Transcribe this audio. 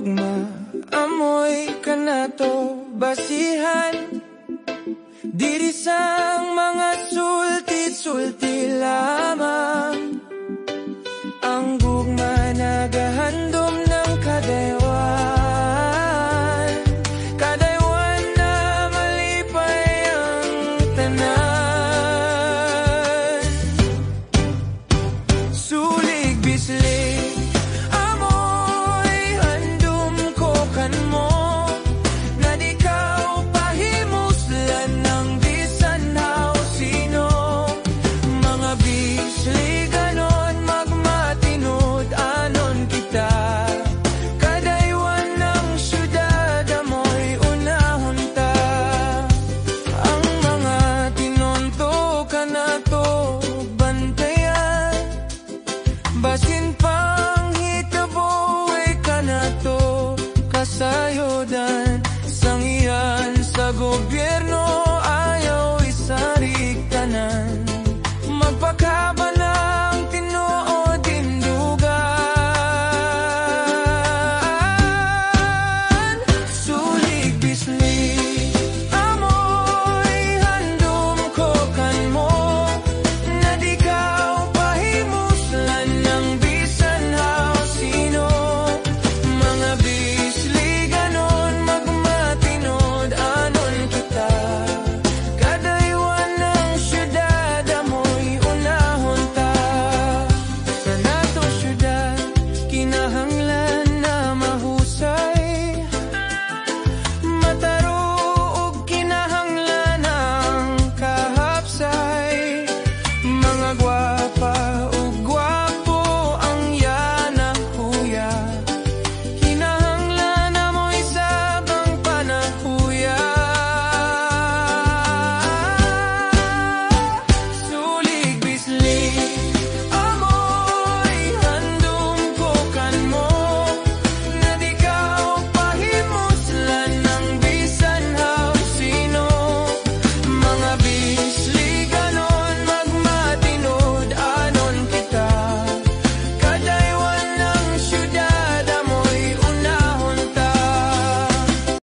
gugma, amoy kanato basihan. Diri sang mga sulti-sulti lamang. Ang gugma nagahandom ng kadaywan, kadaywan na malipay ang tanan. Sulig bislig amoy handom ko kanmo, na di ka pahimuslan ng bisan haw sino. Mga bislig ganon magmatinod anon kita, kadaywan ng syudad amoy unahon ta. Ang mga tinonto kanato bantayan, basin pang hitabo ay kanato kasayodan.